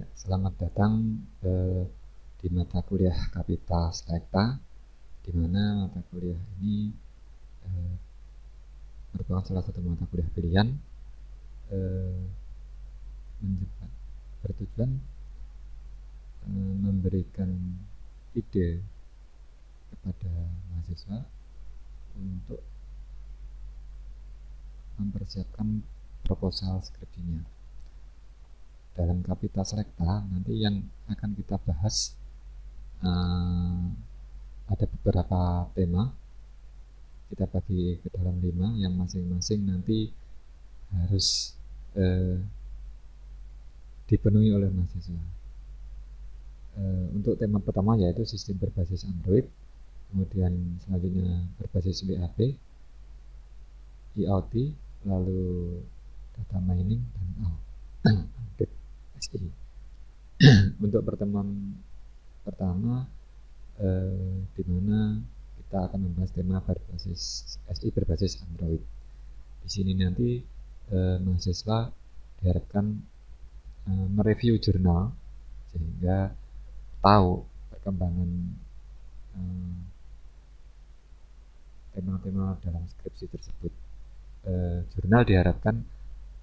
Ya, selamat datang di mata kuliah Kapital Selekta, di mana mata kuliah ini merupakan salah satu mata kuliah pilihan bertujuan memberikan ide kepada mahasiswa untuk mempersiapkan proposal skripsinya. Dalam Kapital Selekta nanti yang akan kita bahas ada beberapa tema, kita bagi ke dalam 5 yang masing-masing nanti harus dipenuhi oleh mahasiswa. Untuk tema pertama yaitu sistem berbasis Android, kemudian selanjutnya berbasis WAP, IoT, lalu data mining, dan update SI. Untuk pertemuan pertama di mana kita akan membahas tema berbasis SI berbasis Android. Di sini nanti mahasiswa diharapkan mereview jurnal sehingga tahu perkembangan tema-tema dalam skripsi tersebut. Jurnal diharapkan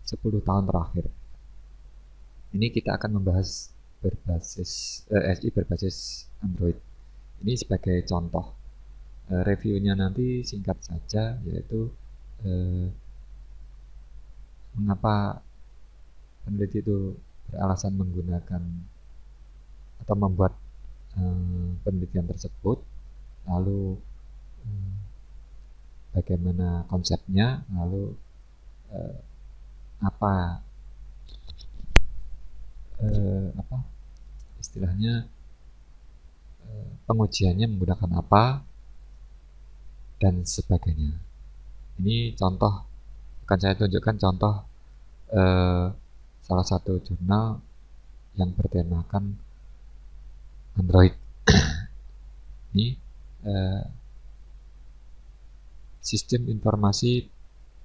10 tahun terakhir. Ini kita akan membahas berbasis SI berbasis Android. Ini sebagai contoh. Reviewnya nanti singkat saja, yaitu mengapa peneliti itu beralasan menggunakan atau membuat penelitian tersebut, lalu bagaimana konsepnya, lalu apa istilahnya pengujiannya menggunakan apa dan sebagainya. Ini contoh, akan saya tunjukkan contoh salah satu jurnal yang bertemakan Android. Ini sistem informasi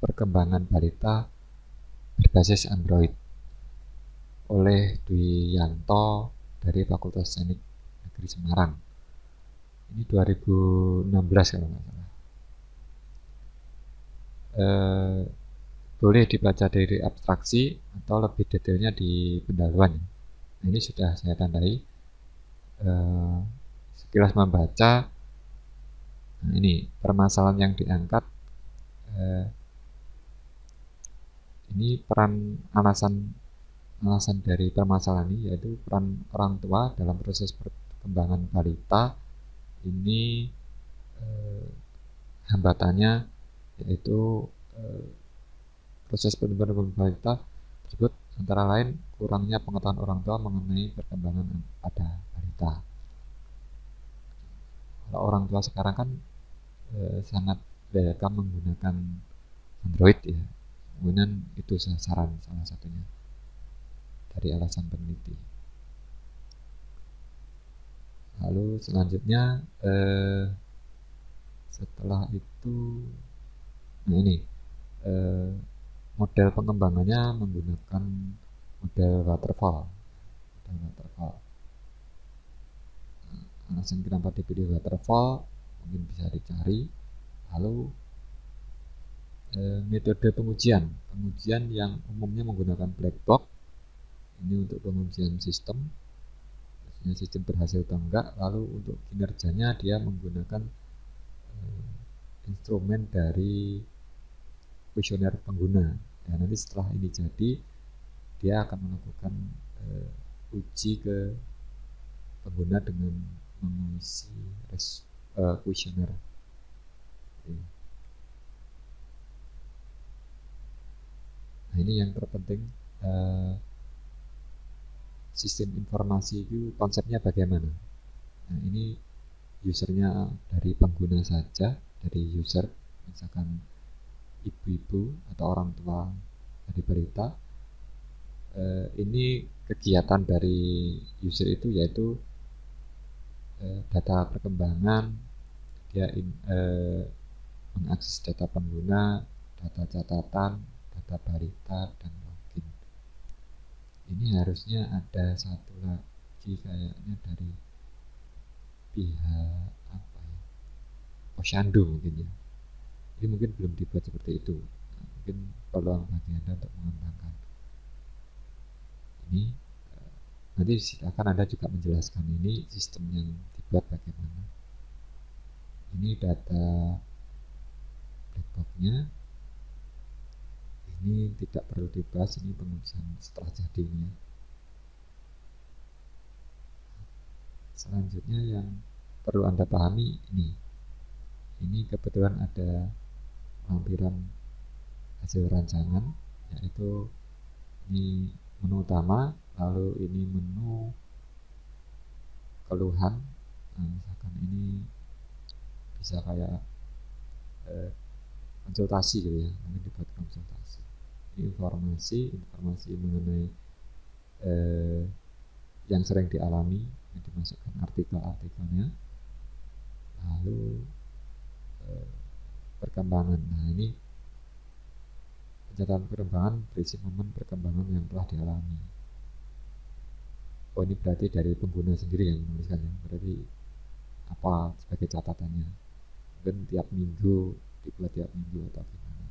perkembangan balita berbasis Android oleh Dwi Yanto dari Fakultas Teknik Negeri Semarang. Ini 2016 kalau nggak salah. Boleh dibaca dari abstraksi atau lebih detailnya di pendahuluan. Nah, ini sudah saya tandai. Sekilas membaca, nah ini permasalahan yang diangkat. Ini peran alasan dari permasalahan ini, yaitu peran orang tua dalam proses perkembangan balita. Ini hambatannya yaitu proses perkembangan balita tersebut antara lain kurangnya pengetahuan orang tua mengenai perkembangan pada balita. Kalau orang tua sekarang kan sangat welcome menggunakan Android ya, kemudian itu saran salah satunya dari alasan peneliti. Lalu selanjutnya setelah itu, nah ini model pengembangannya menggunakan model waterfall. Alasan kenapa dipilih waterfall mungkin bisa dicari. Lalu metode pengujian yang umumnya menggunakan black box. Ini untuk pengujian sistem berhasil atau enggak. Lalu untuk kinerjanya dia menggunakan instrumen dari kuesioner pengguna. Dan nanti setelah ini jadi, dia akan melakukan uji ke pengguna dengan mengisi kuesioner. Nah, ini yang terpenting, sistem informasi itu konsepnya bagaimana. Nah, ini usernya dari pengguna saja, dari user, misalkan ibu-ibu atau orang tua dari balita. Ini kegiatan dari user itu yaitu data perkembangan, dia mengakses data pengguna, data catatan, data balita, dan login. Ini Ini harusnya ada satu lagi kayaknya dari pihak apa ya, Posyandu mungkin ya. Ini mungkin belum dibuat seperti itu. Nah, mungkin peluang bagi Anda untuk mengembangkan ini. Nanti silakan Anda juga menjelaskan ini sistem yang dibuat bagaimana. Ini data black box-nya. Ini tidak perlu dibahas, ini pengurusan setelah jadinya. Selanjutnya yang perlu Anda pahami ini kebetulan ada lampiran hasil rancangan, yaitu ini menu utama, lalu ini menu keluhan. Nah, misalkan ini bisa kayak konsultasi gitu ya, mungkin dibuat konsultasi. Ini informasi mengenai yang sering dialami, yang dimasukkan artikel-artikelnya, lalu perkembangan. Nah, ini pencatatan perkembangan berisi momen perkembangan yang telah dialami. Oh, ini berarti dari pengguna sendiri yang menuliskannya, berarti apa sebagai catatannya, mungkin tiap minggu, dibuat tiap minggu atau gimana.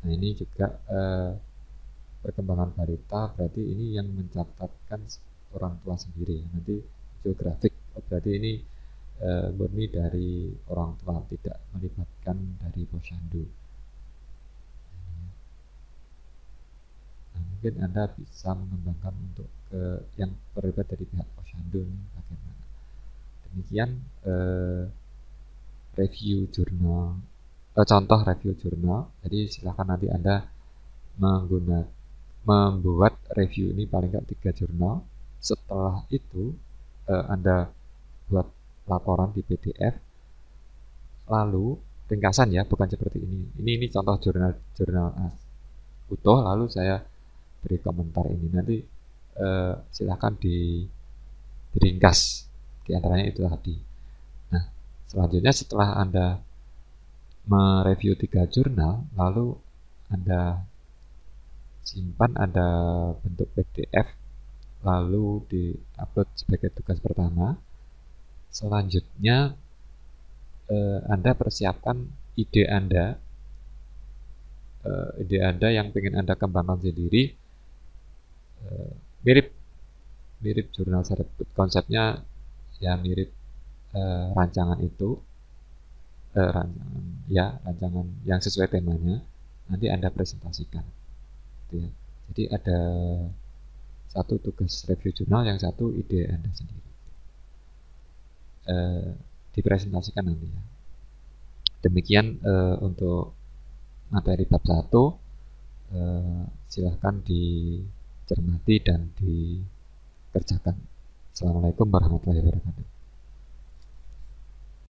Nah, ini juga perkembangan balita, berarti ini yang mencatatkan orang tua sendiri ya. Nanti geografik, berarti ini murni dari orang tua, tidak melibatkan dari Posyandu. Nah, mungkin Anda bisa mengembangkan untuk yang terlibat dari pihak Posyandu bagaimana. Demikian review jurnal, contoh review jurnal. Jadi silahkan nanti Anda membuat review ini paling nggak 3 jurnal. Setelah itu Anda buat laporan di PDF, lalu ringkasan ya, bukan seperti ini. Ini contoh jurnal utuh, lalu saya beri komentar ini. Nanti silahkan diringkas, di antaranya itu tadi. Nah, selanjutnya setelah Anda mereview 3 jurnal, lalu Anda simpan, ada bentuk PDF, lalu diupload sebagai tugas pertama. Selanjutnya Anda persiapkan ide Anda yang ingin Anda kembangkan sendiri, mirip jurnal tersebut, konsepnya ya mirip rancangan itu, rancangan yang sesuai temanya, nanti Anda presentasikan gitu ya. Jadi ada satu tugas review jurnal, yang satu ide Anda sendiri, dipresentasikan nanti ya. Demikian untuk materi bab 1. Silahkan dicermati dan dikerjakan. Assalamualaikum warahmatullahi wabarakatuh.